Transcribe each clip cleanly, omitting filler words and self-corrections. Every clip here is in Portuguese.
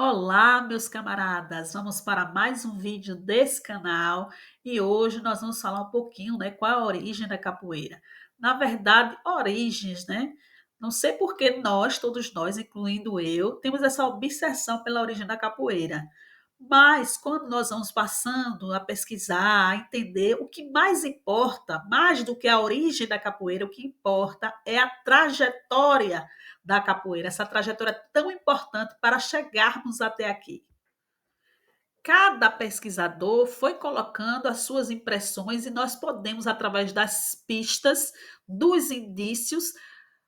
Olá, meus camaradas! Vamos para mais um vídeo desse canal e hoje nós vamos falar um pouquinho, né, qual é a origem da capoeira. Na verdade, origens, né? Não sei por que nós, todos nós, incluindo eu, temos essa obsessão pela origem da capoeira. Mas quando nós vamos passando a pesquisar, a entender, o que mais importa, mais do que a origem da capoeira, o que importa é a trajetória da capoeira, essa trajetória tão importante para chegarmos até aqui. Cada pesquisador foi colocando as suas impressões e nós podemos, através das pistas, dos indícios,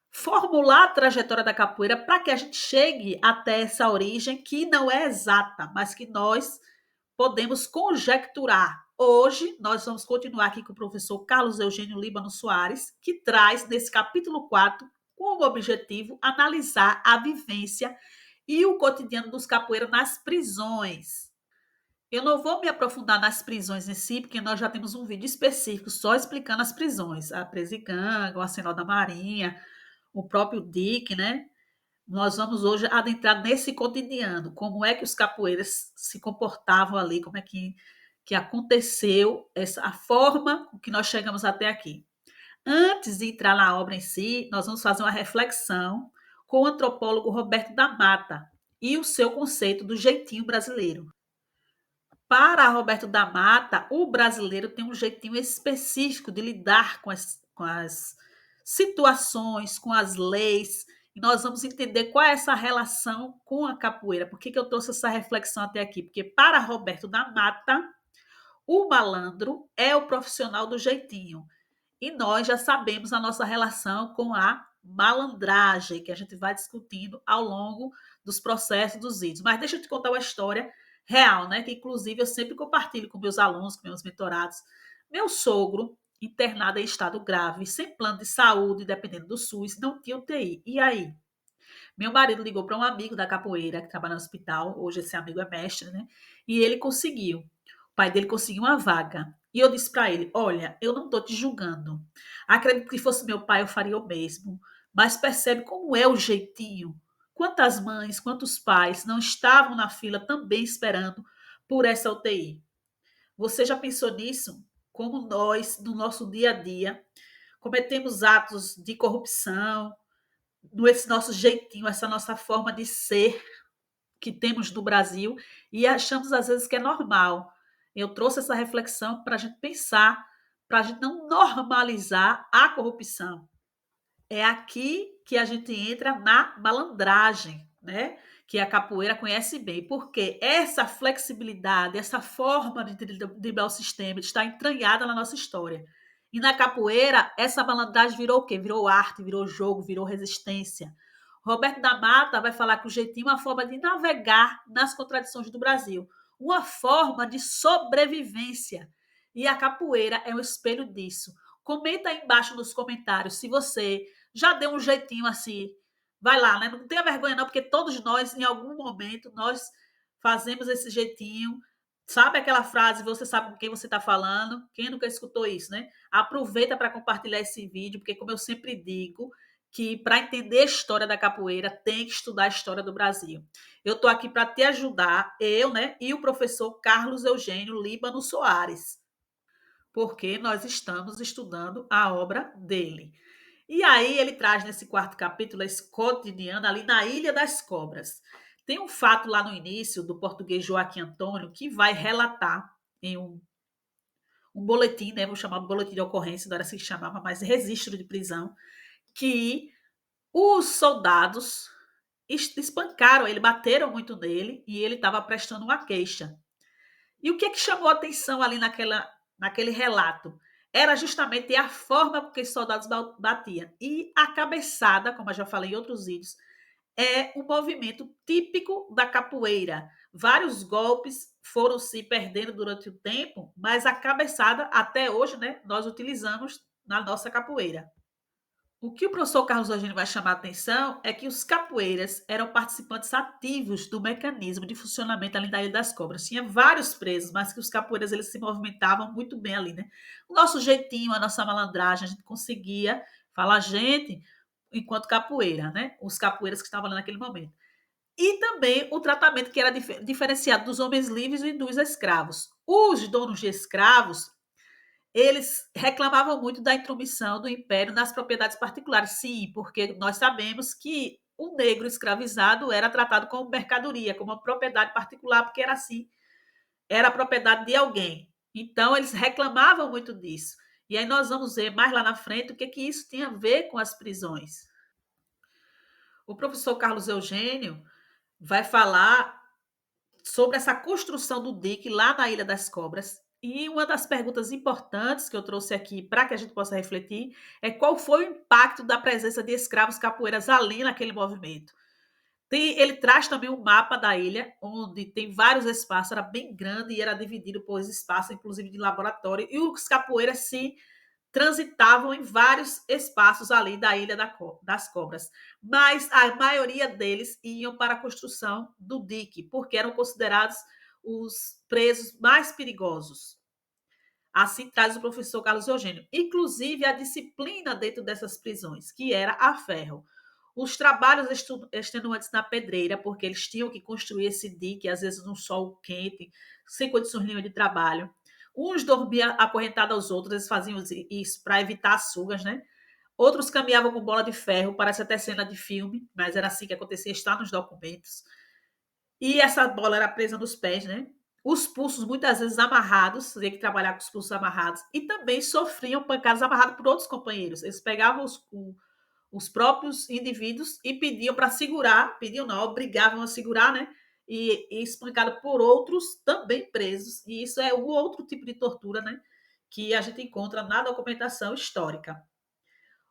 formular a trajetória da capoeira para que a gente chegue até essa origem que não é exata, mas que nós podemos conjecturar. Hoje, nós vamos continuar aqui com o professor Carlos Eugênio Líbano Soares, que traz, nesse capítulo 4, como objetivo, analisar a vivência e o cotidiano dos capoeiras nas prisões. Eu não vou me aprofundar nas prisões em si, porque nós já temos um vídeo específico só explicando as prisões, a Presicanga, o Arsenal da Marinha, o próprio DIC, né? Nós vamos hoje adentrar nesse cotidiano, como é que os capoeiras se comportavam ali, como é que aconteceu a forma com que nós chegamos até aqui. Antes de entrar na obra em si, nós vamos fazer uma reflexão com o antropólogo Roberto da Mata e o seu conceito do jeitinho brasileiro. Para Roberto da Mata, o brasileiro tem um jeitinho específico de lidar com as situações, com as leis, e nós vamos entender qual é essa relação com a capoeira. Por que, que eu trouxe essa reflexão até aqui? Porque para Roberto da Mata, o malandro é o profissional do jeitinho. E nós já sabemos a nossa relação com a malandragem, que a gente vai discutindo ao longo dos processos dos vídeos. Mas deixa eu te contar uma história real, né? Que inclusive eu sempre compartilho com meus alunos, com meus mentorados. Meu sogro, internado em estado grave, sem plano de saúde, dependendo do SUS, não tinha UTI. E aí? Meu marido ligou para um amigo da capoeira que trabalha no hospital, hoje esse amigo é mestre, né? E ele conseguiu. O pai dele conseguiu uma vaga. E eu disse para ele: Olha, eu não estou te julgando. Acredito que fosse meu pai, eu faria o mesmo. Mas percebe como é o jeitinho. Quantas mães, quantos pais não estavam na fila também esperando por essa UTI? Você já pensou nisso? Como nós, no nosso dia a dia, cometemos atos de corrupção, esse nosso jeitinho, essa nossa forma de ser que temos no Brasil e achamos às vezes que é normal. Eu trouxe essa reflexão para a gente pensar, para a gente não normalizar a corrupção. É aqui que a gente entra na malandragem, né? Que a capoeira conhece bem, porque essa flexibilidade, essa forma de driblar o sistema está entranhada na nossa história. E na capoeira, essa malandragem virou o quê? Virou arte, virou jogo, virou resistência. Roberto da Mata vai falar que o jeitinho é uma forma de navegar nas contradições do Brasil, uma forma de sobrevivência. E a capoeira é um espelho disso. Comenta aí embaixo nos comentários se você já deu um jeitinho assim. Vai lá, né? Não tenha vergonha, não, porque todos nós, em algum momento, nós fazemos esse jeitinho. Sabe aquela frase, você sabe com quem você está falando? Quem nunca escutou isso, né? Aproveita para compartilhar esse vídeo, porque, como eu sempre digo, que para entender a história da capoeira, tem que estudar a história do Brasil. Eu estou aqui para te ajudar, eu, né? E o professor Carlos Eugênio Líbano Soares, porque nós estamos estudando a obra dele. E aí ele traz nesse quarto capítulo esse cotidiano ali na Ilha das Cobras. Tem um fato lá no início do português Joaquim Antônio que vai relatar em um boletim, né? Vou chamar de boletim de ocorrência, não era assim que chamava, mas registro de prisão, que os soldados espancaram ele, bateram muito nele e ele estava prestando uma queixa. E o que é que chamou a atenção ali naquele relato? Era justamente a forma com que os soldados batiam. E a cabeçada, como eu já falei em outros vídeos, é um movimento típico da capoeira. Vários golpes foram se perdendo durante o tempo, mas a cabeçada, até hoje, né, nós utilizamos na nossa capoeira. O que o professor Carlos Eugênio vai chamar a atenção é que os capoeiras eram participantes ativos do mecanismo de funcionamento ali da Ilha das Cobras. Tinha vários presos, mas que os capoeiras eles se movimentavam muito bem ali, né? O nosso jeitinho, a nossa malandragem, a gente conseguia falar gente enquanto capoeira, né? Os capoeiras que estavam ali naquele momento. E também o tratamento que era diferenciado dos homens livres e dos escravos. Os donos de escravos, eles reclamavam muito da intromissão do império nas propriedades particulares. Sim, porque nós sabemos que o negro escravizado era tratado como mercadoria, como uma propriedade particular, porque era assim, era a propriedade de alguém. Então, eles reclamavam muito disso. E aí nós vamos ver mais lá na frente o que isso tinha a ver com as prisões. O professor Carlos Eugênio vai falar sobre essa construção do dique lá na Ilha das Cobras. E uma das perguntas importantes que eu trouxe aqui para que a gente possa refletir é qual foi o impacto da presença de escravos capoeiras ali naquele movimento. Ele traz também um mapa da ilha, onde tem vários espaços, era bem grande e era dividido por espaços, inclusive de laboratório, e os capoeiras se transitavam em vários espaços ali da Ilha das Cobras. Mas a maioria deles iam para a construção do dique, porque eram considerados os presos mais perigosos. Assim traz o professor Carlos Eugênio. Inclusive a disciplina dentro dessas prisões, que era a ferro. Os trabalhos extenuantes na pedreira, porque eles tinham que construir esse dique, às vezes no sol quente, sem condições nenhuma de trabalho. Uns dormiam acorrentados aos outros, eles faziam isso para evitar as sugas, né? Outros caminhavam com bola de ferro, parece até cena de filme, mas era assim que acontecia, está nos documentos. E essa bola era presa nos pés, né? Os pulsos muitas vezes amarrados, tinha que trabalhar com os pulsos amarrados, e também sofriam pancadas amarradas por outros companheiros. Eles pegavam os próprios indivíduos e pediam para segurar, pediam não, obrigavam a segurar, né? E espancado por outros também presos. E isso é o outro tipo de tortura, né? Que a gente encontra na documentação histórica.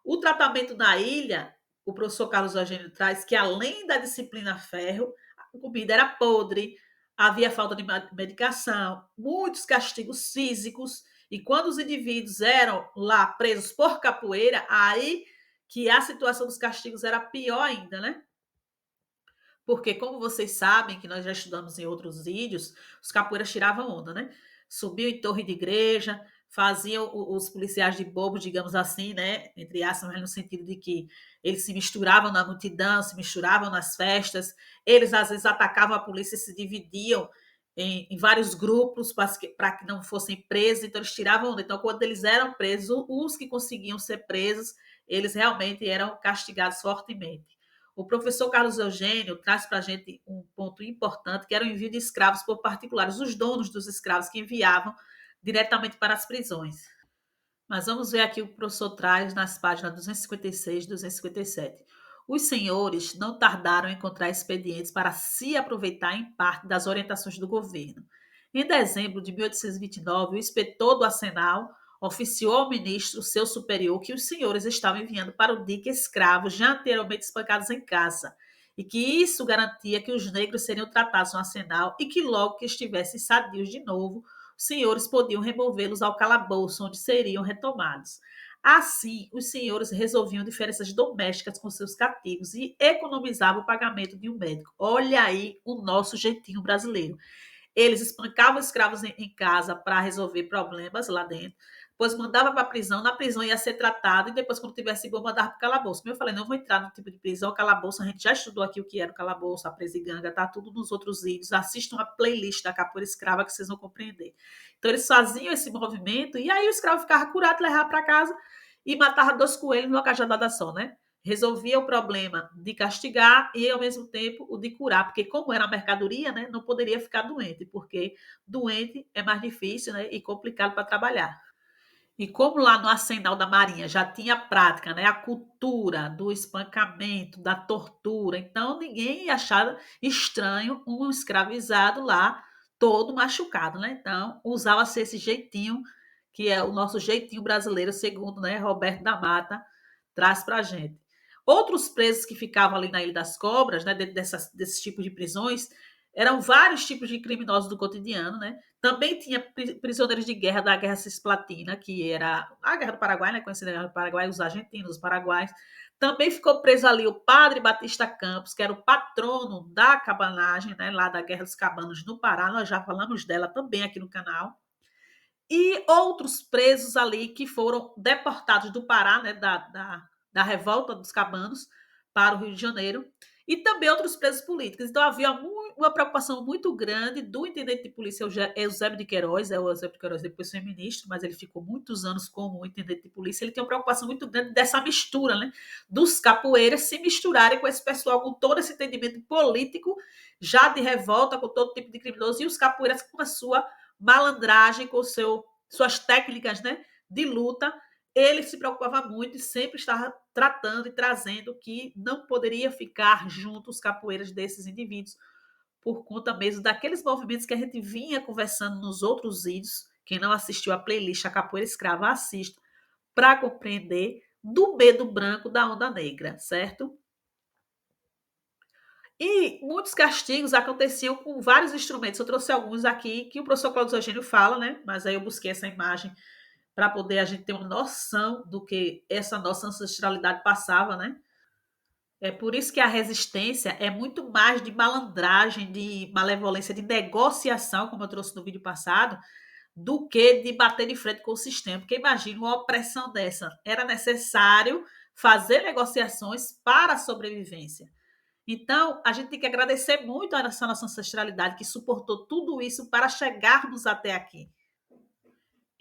O tratamento na ilha, o professor Carlos Eugênio traz que, além da disciplina ferro, a comida era podre, havia falta de medicação, muitos castigos físicos, e quando os indivíduos eram lá presos por capoeira, aí que a situação dos castigos era pior ainda, né? Porque, como vocês sabem, que nós já estudamos em outros vídeos, os capoeiras tiravam onda, né? Subiam em torre de igreja, faziam os policiais de bobos, digamos assim, né? Entre aspas, mas no sentido de que eles se misturavam na multidão, se misturavam nas festas, eles às vezes atacavam a polícia e se dividiam em vários grupos para que não fossem presos, então eles tiravam onda. Então, quando eles eram presos, os que conseguiam ser presos, eles realmente eram castigados fortemente. O professor Carlos Eugênio traz para a gente um ponto importante, que era o envio de escravos por particulares, os donos dos escravos que enviavam diretamente para as prisões. Mas vamos ver aqui o que o professor traz nas páginas 256 e 257. Os senhores não tardaram em encontrar expedientes para se aproveitar em parte das orientações do governo. Em dezembro de 1829, o inspetor do Arsenal oficiou ao ministro, seu superior, que os senhores estavam enviando para o dique escravos já anteriormente espancados em casa, e que isso garantia que os negros seriam tratados no arsenal e que logo que estivessem sadios de novo, os senhores podiam removê-los ao calabouço, onde seriam retomados. Assim, os senhores resolviam diferenças domésticas com seus cativos e economizavam o pagamento de um médico. Olha aí o nosso jeitinho brasileiro. Eles espancavam escravos em casa para resolver problemas lá dentro, depois mandava para a prisão, na prisão ia ser tratado, e depois, quando tivesse bom, mandava para o calabouço. Como eu falei, não vou entrar no tipo de prisão, calabouço, a gente já estudou aqui o que era o calabouço, a presiganga, tá tudo nos outros vídeos. Assistam a playlist da capoeira escrava que vocês vão compreender. Então, eles faziam esse movimento, e aí o escravo ficava curado, levava para casa e matava 2 coelhos numa cajadada só, né? Resolvia o problema de castigar e, ao mesmo tempo, o de curar, porque como era mercadoria, né, não poderia ficar doente, porque doente é mais difícil, né, e complicado para trabalhar. E como lá no Arsenal da Marinha já tinha prática, né, a cultura do espancamento, da tortura, então ninguém achava estranho um escravizado lá todo machucado, né? Então usava-se esse jeitinho, que é o nosso jeitinho brasileiro, segundo, né, Roberto da Mata traz para a gente. Outros presos que ficavam ali na Ilha das Cobras, né, dentro desses tipos de prisões, eram vários tipos de criminosos do cotidiano, né? Também tinha prisioneiros de guerra da Guerra Cisplatina, que era a Guerra do Paraguai, né? Conhecida a Guerra do Paraguai, os argentinos, os paraguaios. Também ficou preso ali o padre Batista Campos, que era o patrono da cabanagem, né? Lá da Guerra dos Cabanos no Pará. Nós já falamos dela também aqui no canal. E outros presos ali que foram deportados do Pará, né? Da revolta dos cabanos para o Rio de Janeiro. e também outros presos políticos. Então havia uma preocupação muito grande do intendente de polícia Eusébio de Queiroz, o Eusébio de Queiroz depois foi ministro, mas ele ficou muitos anos como intendente de polícia, ele tinha uma preocupação muito grande dessa mistura, né, dos capoeiras se misturarem com esse pessoal, com todo esse entendimento político, já de revolta com todo tipo de criminoso, e os capoeiras com a sua malandragem, com suas técnicas, né, de luta. Ele se preocupava muito e sempre estava tratando e trazendo que não poderia ficar junto os capoeiras desses indivíduos, por conta mesmo daqueles movimentos que a gente vinha conversando nos outros vídeos. Quem não assistiu a playlist A Capoeira Escrava, assista, para compreender do medo branco da onda negra, certo? E muitos castigos aconteciam com vários instrumentos. Eu trouxe alguns aqui que o professor Claudio Eugênio fala, né? Mas aí eu busquei essa imagem para poder a gente ter uma noção do que essa nossa ancestralidade passava, né? É por isso que a resistência é muito mais de malandragem, de malevolência, de negociação, como eu trouxe no vídeo passado, do que de bater de frente com o sistema. Porque imagina uma opressão dessa. Era necessário fazer negociações para a sobrevivência. Então, a gente tem que agradecer muito a essa nossa ancestralidade que suportou tudo isso para chegarmos até aqui.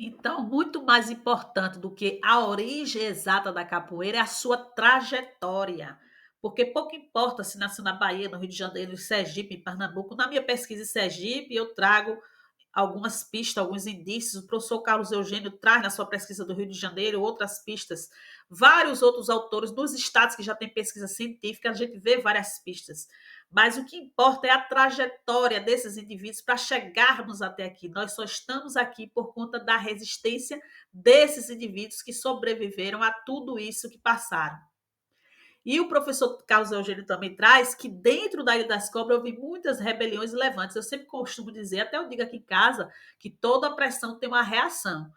Então, muito mais importante do que a origem exata da capoeira é a sua trajetória. Porque pouco importa se nasceu na Bahia, no Rio de Janeiro, em Sergipe, em Pernambuco. Na minha pesquisa em Sergipe, eu trago algumas pistas, alguns indícios. O professor Carlos Eugênio traz na sua pesquisa do Rio de Janeiro outras pistas. Vários outros autores dos estados que já têm pesquisa científica, a gente vê várias pistas. Mas o que importa é a trajetória desses indivíduos para chegarmos até aqui. Nós só estamos aqui por conta da resistência desses indivíduos que sobreviveram a tudo isso que passaram. E o professor Carlos Eugênio também traz que dentro da Ilha das Cobras houve muitas rebeliões e levantes. Eu sempre costumo dizer, até eu digo aqui em casa, que toda pressão tem uma reação.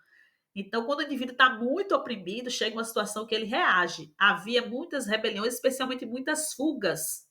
Então, quando o indivíduo está muito oprimido, chega uma situação que ele reage. Havia muitas rebeliões, especialmente muitas fugas.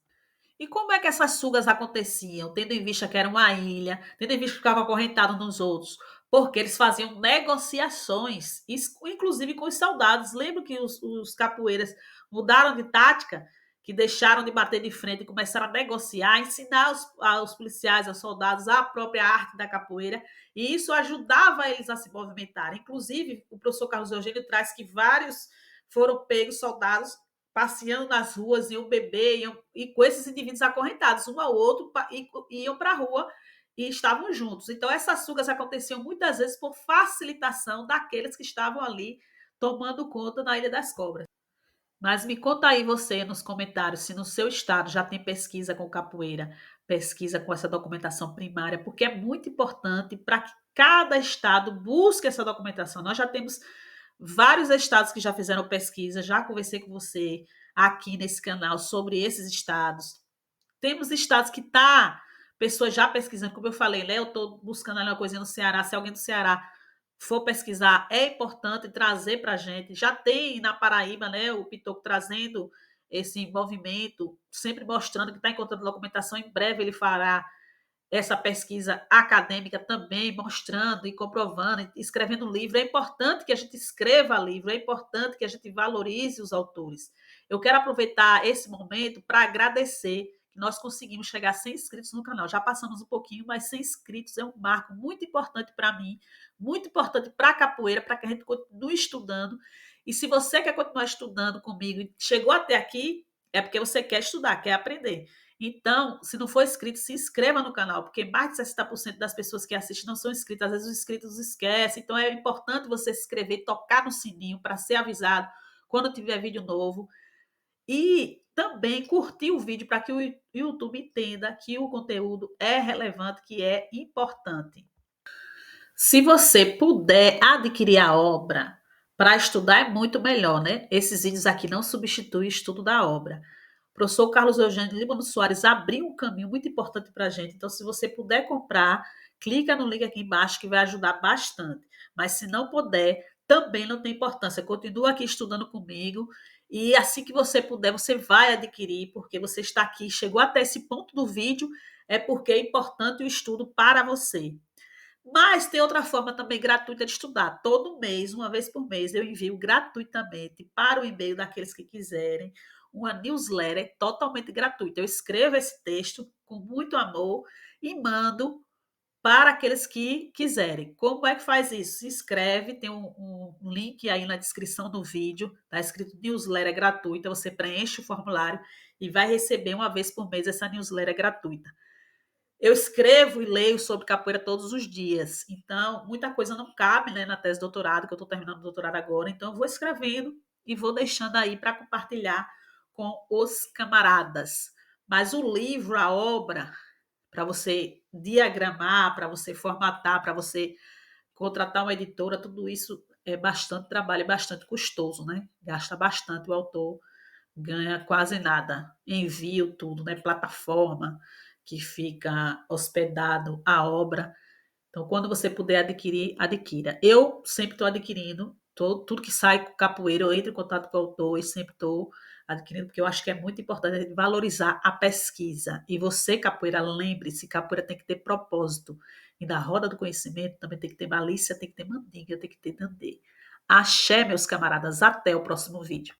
E como é que essas fugas aconteciam? Tendo em vista que era uma ilha, tendo em vista que ficava acorrentado nos outros, porque eles faziam negociações, inclusive com os soldados. Lembra que os capoeiras mudaram de tática, que deixaram de bater de frente e começaram a negociar, ensinar aos policiais, aos soldados, a própria arte da capoeira, e isso ajudava eles a se movimentar. Inclusive, o professor Carlos Eugênio traz que vários foram pegos soldados passeando nas ruas, iam beber, e com esses indivíduos acorrentados, um ao outro, iam para a rua e estavam juntos. Então, essas fugas aconteciam muitas vezes por facilitação daqueles que estavam ali tomando conta na Ilha das Cobras. Mas me conta aí você nos comentários se no seu estado já tem pesquisa com capoeira, pesquisa com essa documentação primária, porque é muito importante para que cada estado busque essa documentação. Nós já temos vários estados que já fizeram pesquisa, já conversei com você aqui nesse canal sobre esses estados. Temos estados que tá pessoas já pesquisando, como eu falei, né? Eu estou buscando ali uma coisinha no Ceará. Se alguém do Ceará for pesquisar, é importante trazer para a gente. Já tem na Paraíba, né? O Pitoco trazendo esse movimento, sempre mostrando que está encontrando documentação. Em breve ele fará essa pesquisa acadêmica também, mostrando e comprovando, escrevendo livro. É importante que a gente escreva livro, é importante que a gente valorize os autores. Eu quero aproveitar esse momento para agradecer que nós conseguimos chegar a 100 inscritos no canal. Já passamos um pouquinho, mas 100 inscritos é um marco muito importante para mim, muito importante para a capoeira, para que a gente continue estudando. E se você quer continuar estudando comigo e chegou até aqui, é porque você quer estudar, quer aprender. Então, se não for inscrito, se inscreva no canal, porque mais de 60% das pessoas que assistem não são inscritas. Às vezes os inscritos esquecem. Então, é importante você se inscrever, tocar no sininho para ser avisado quando tiver vídeo novo. E também curtir o vídeo para que o YouTube entenda que o conteúdo é relevante, que é importante. Se você puder adquirir a obra para estudar, é muito melhor, né? Esses vídeos aqui não substituem o estudo da obra. O professor Carlos Eugênio Líbano Soares abriu um caminho muito importante para a gente. Então, se você puder comprar, clica no link aqui embaixo que vai ajudar bastante. Mas se não puder, também não tem importância. Continua aqui estudando comigo e assim que você puder, você vai adquirir, porque você está aqui, chegou até esse ponto do vídeo, é porque é importante o estudo para você. Mas tem outra forma também gratuita de estudar. Todo mês, uma vez por mês, eu envio gratuitamente para o e-mail daqueles que quiserem uma newsletter totalmente gratuita. Eu escrevo esse texto com muito amor e mando para aqueles que quiserem. Como é que faz isso? Se inscreve, tem um link aí na descrição do vídeo, está escrito newsletter gratuita, você preenche o formulário e vai receber uma vez por mês essa newsletter gratuita. Eu escrevo e leio sobre capoeira todos os dias, então muita coisa não cabe, né, na tese de doutorado, que eu estou terminando o doutorado agora, então eu vou escrevendo e vou deixando aí para compartilhar com os camaradas. Mas o livro, a obra, para você diagramar, para você formatar, para você contratar uma editora, tudo isso é bastante trabalho, é bastante custoso, né? Gasta bastante, o autor ganha quase nada. Envio tudo, né? Plataforma que fica hospedado a obra. Então, quando você puder adquirir, adquira. Eu sempre estou adquirindo, tudo que sai com capoeira, eu entro em contato com o autor e sempre estou adquirindo, porque eu acho que é muito importante valorizar a pesquisa. E você, capoeira, lembre-se, capoeira tem que ter propósito. E na roda do conhecimento também tem que ter malícia, tem que ter mandinga, tem que ter dendê. Axé, meus camaradas, até o próximo vídeo.